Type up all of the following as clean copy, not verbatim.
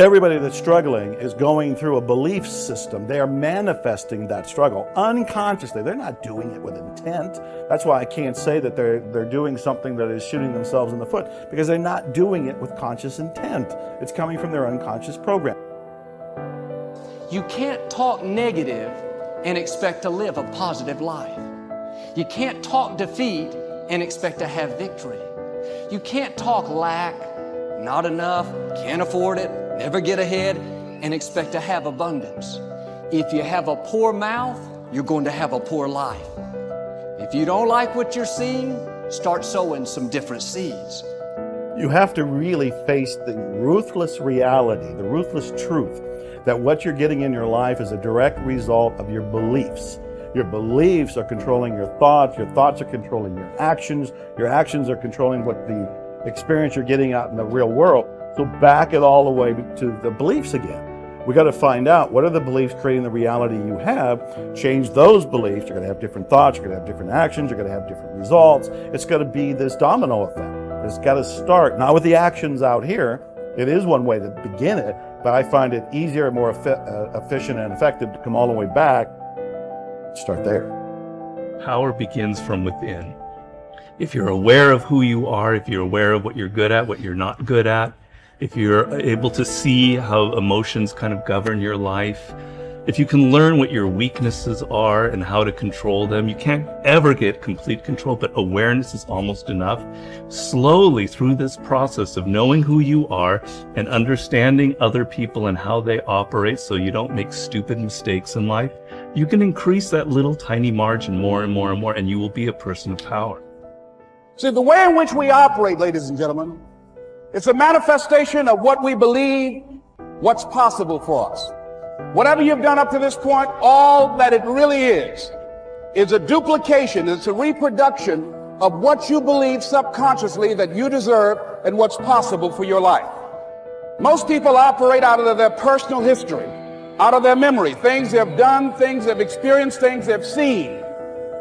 Everybody that's struggling is going through a belief system. They are manifesting that struggle unconsciously. They're not doing it with intent. That's why I can't say that they're doing something that is shooting themselves in the foot, because they're not doing it with conscious intent. It's coming from their unconscious program. You can't talk negative and expect to live a positive life. You can't talk defeat and expect to have victory. You can't talk lack, not enough, can't afford it, never get ahead, and expect to have abundance. If you have a poor mouth, you're going to have a poor life. If you don't like what you're seeing, start sowing some different seeds. You have to really face the ruthless reality, the ruthless truth, that what you're getting in your life is a direct result of your beliefs. Your beliefs are controlling your thoughts are controlling your actions are controlling what the experience you're getting out in the real world. So back it all the way to the beliefs again. We got to find out, what are the beliefs creating the reality you have? Change those beliefs. You're going to have different thoughts, you're going to have different actions, you're going to have different results. It's going to be this domino effect. It's got to start, not with the actions out here. It is one way to begin it, but I find it easier, more efficient and effective to come all the way back. Start there. Power begins from within. If you're aware of who you are, if you're aware of what you're good at, what you're not good at, if you're able to see how emotions kind of govern your life, if you can learn what your weaknesses are and how to control them, you can't ever get complete control, but awareness is almost enough. Slowly through this process of knowing who you are and understanding other people and how they operate so you don't make stupid mistakes in life, you can increase that little tiny margin more and more and more, and you will be a person of power. See, the way in which we operate, ladies and gentlemen, it's a manifestation of what we believe, what's possible for us. Whatever you've done up to this point, all that it really is a duplication, it's a reproduction of what you believe subconsciously that you deserve and what's possible for your life. Most people operate out of their personal history, out of their memory, things they've done, things they've experienced, things they've seen,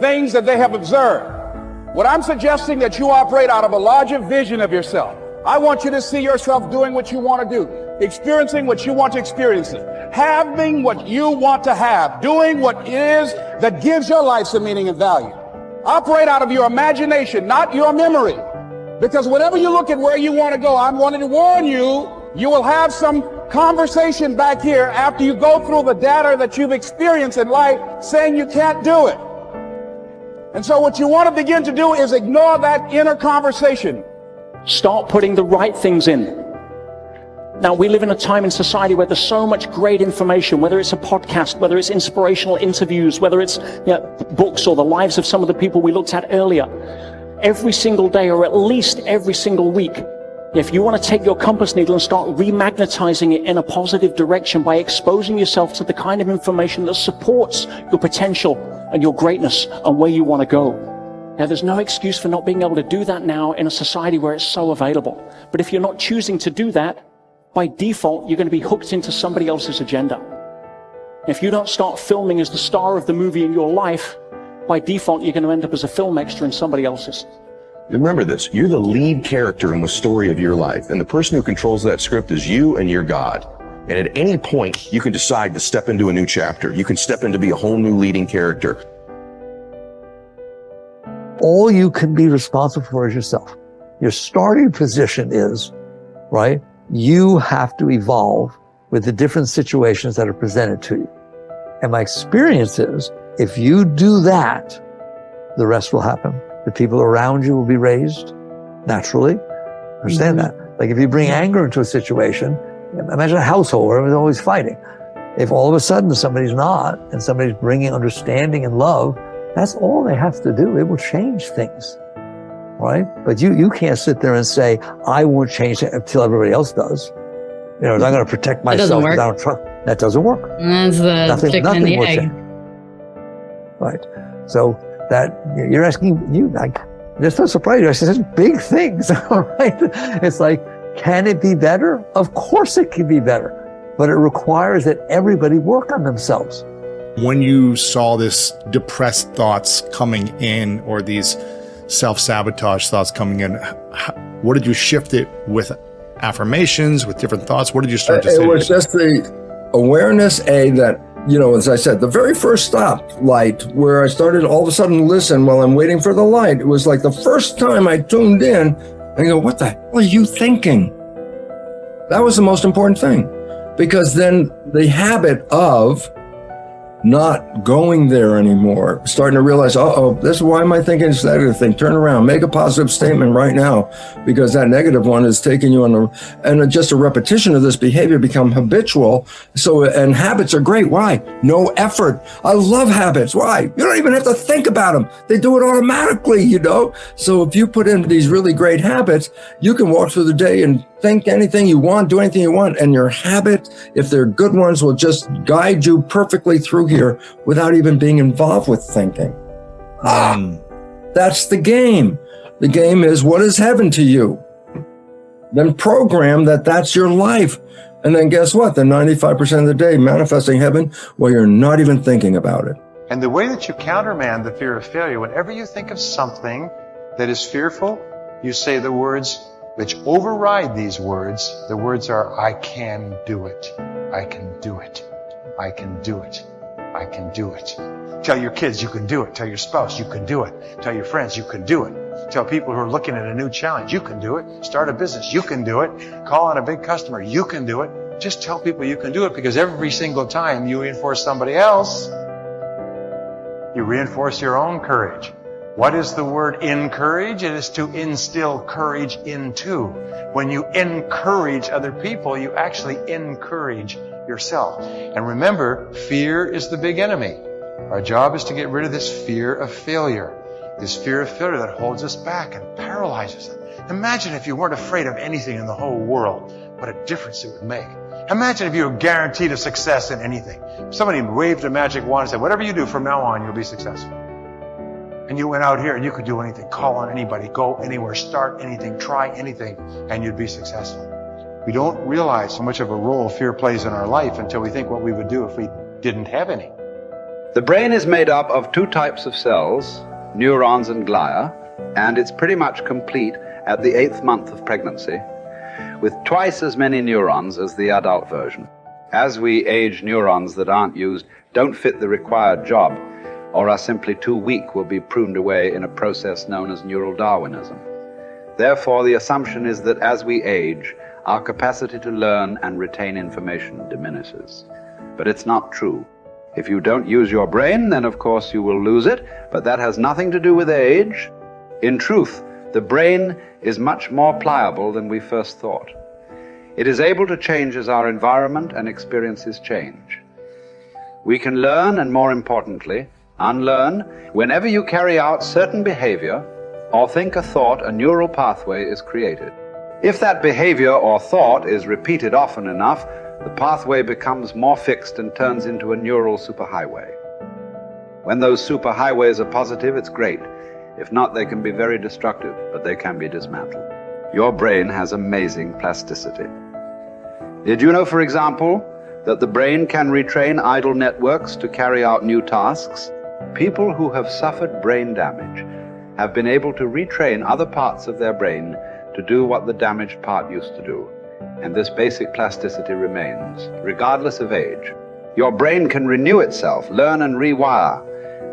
things that they have observed. What I'm suggesting that you operate out of a larger vision of yourself. I want you to see yourself doing what you want to do, experiencing what you want to experience, having what you want to have, doing what it is that gives your life some meaning and value. Operate out of your imagination, not your memory. Because whenever you look at where you want to go, I'm wanting to warn you, you will have some conversation back here after you go through the data that you've experienced in life saying you can't do it. And so what you want to begin to do is ignore that inner conversation. Start putting the right things in. Now, we live in a time in society where there's so much great information, whether it's a podcast, whether it's inspirational interviews, whether it's books or the lives of some of the people we looked at earlier. Every single day, or at least every single week, if you want to take your compass needle and start remagnetizing it in a positive direction by exposing yourself to the kind of information that supports your potential and your greatness and where you want to go. Now, there's no excuse for not being able to do that now in a society where it's so available. But if you're not choosing to do that, by default, you're going to be hooked into somebody else's agenda. If you don't start filming as the star of the movie in your life, by default, you're going to end up as a film extra in somebody else's. Remember this, you're the lead character in the story of your life, and the person who controls that script is you and your God. And at any point, you can decide to step into a new chapter. You can step in to be a whole new leading character. All you can be responsible for is yourself. Your starting position is, right? You have to evolve with the different situations that are presented to you. And my experience is, if you do that, the rest will happen. The people around you will be raised naturally. Understand that? Like if you bring anger into a situation, imagine a household where everyone's always fighting. If all of a sudden somebody's not, and somebody's bringing understanding and love, that's all they have to do. It will change things, right? But you can't sit there and say, I won't change it until everybody else does. You know, I'm going to protect myself. That doesn't work. That doesn't work. That's the chicken and the egg. Change. Right. So that you're asking, I'm just not surprised. I said, such big things, all right? It's like, can it be better? Of course it can be better, but it requires that everybody work on themselves. When you saw this depressed thoughts coming in, or these self-sabotage thoughts coming in, what did you shift it with affirmations, with different thoughts? What did you start to say? It was just the awareness, that, as I said, the very first stoplight where I started all of a sudden listen while I'm waiting for the light. It was like the first time I tuned in and go, what the hell are you thinking? That was the most important thing, because then the habit of not going there anymore, starting to realize, this is why am I thinking this negative thing? Turn around, make a positive statement right now, because that negative one is taking you on and just a repetition of this behavior become habitual. So, and habits are great. Why? No effort. I love habits. Why? You don't even have to think about them. They do it automatically, So if you put in these really great habits, you can walk through the day and think anything you want, do anything you want, and your habit, if they're good ones, will just guide you perfectly through here without even being involved with thinking. That's the game. The game is, what is heaven to you? Then program that's your life. And then guess what? The 95% of the day manifesting heaven while you're not even thinking about it. And the way that you countermand the fear of failure, whenever you think of something that is fearful, you say the words which override these words. The words are, I can do it. I can do it. I can do it. I can do it. Tell your kids you can do it. Tell your spouse you can do it. Tell your friends you can do it. Tell people who are looking at a new challenge you can do it. Start a business you can do it. Call on a big customer you can do it. Just tell people you can do it, because every single time you reinforce somebody else, you reinforce your own courage. What is the word encourage? It is to instill courage into. When you encourage other people, you actually encourage yourself. And remember, fear is the big enemy. Our job is to get rid of this fear of failure. This fear of failure that holds us back and paralyzes us. Imagine if you weren't afraid of anything in the whole world, what a difference it would make. Imagine if you were guaranteed a success in anything. If somebody waved a magic wand and said, whatever you do from now on, you'll be successful. And you went out here and you could do anything, call on anybody, go anywhere, start anything, try anything, and you'd be successful. We don't realize how much of a role fear plays in our life until we think what we would do if we didn't have any. The brain is made up of two types of cells, neurons and glia, and it's pretty much complete at the 8th month of pregnancy, with twice as many neurons as the adult version. As we age, neurons that aren't used don't fit the required job, or are simply too weak, will be pruned away in a process known as neural Darwinism. Therefore, the assumption is that as we age, our capacity to learn and retain information diminishes. But it's not true. If you don't use your brain, then of course you will lose it, but that has nothing to do with age. In truth, the brain is much more pliable than we first thought. It is able to change as our environment and experiences change. We can learn, and more importantly, unlearn. Whenever you carry out certain behavior or think a thought, a neural pathway is created. If that behavior or thought is repeated often enough, the pathway becomes more fixed and turns into a neural superhighway. When those superhighways are positive, it's great. If not, they can be very destructive, but they can be dismantled. Your brain has amazing plasticity. Did you know, for example, that the brain can retrain idle networks to carry out new tasks? People who have suffered brain damage have been able to retrain other parts of their brain to do what the damaged part used to do. And this basic plasticity remains, regardless of age. Your brain can renew itself, learn and rewire,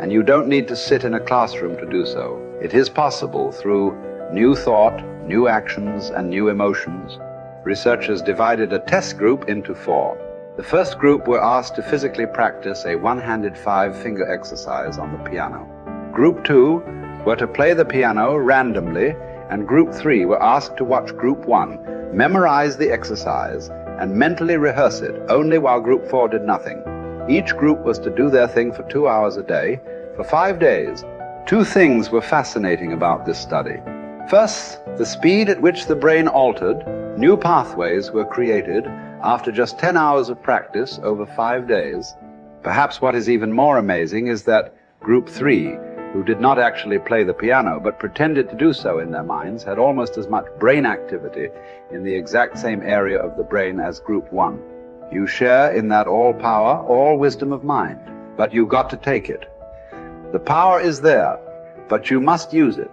and you don't need to sit in a classroom to do so. It is possible through new thought, new actions, and new emotions. Researchers divided a test group into 4. The first group were asked to physically practice a one-handed 5-finger exercise on the piano. Group 2 were to play the piano randomly, and Group 3 were asked to watch Group 1 memorize the exercise and mentally rehearse it only while Group 4 did nothing. Each group was to do their thing for 2 hours a day for 5 days. 2 things were fascinating about this study. First, the speed at which the brain altered, new pathways were created after just 10 hours of practice over 5 days. Perhaps what is even more amazing is that Group 3, who did not actually play the piano but pretended to do so in their minds, had almost as much brain activity in the exact same area of the brain as Group 1. You share in that all power, all wisdom of mind, but you've got to take it. The power is there, but you must use it.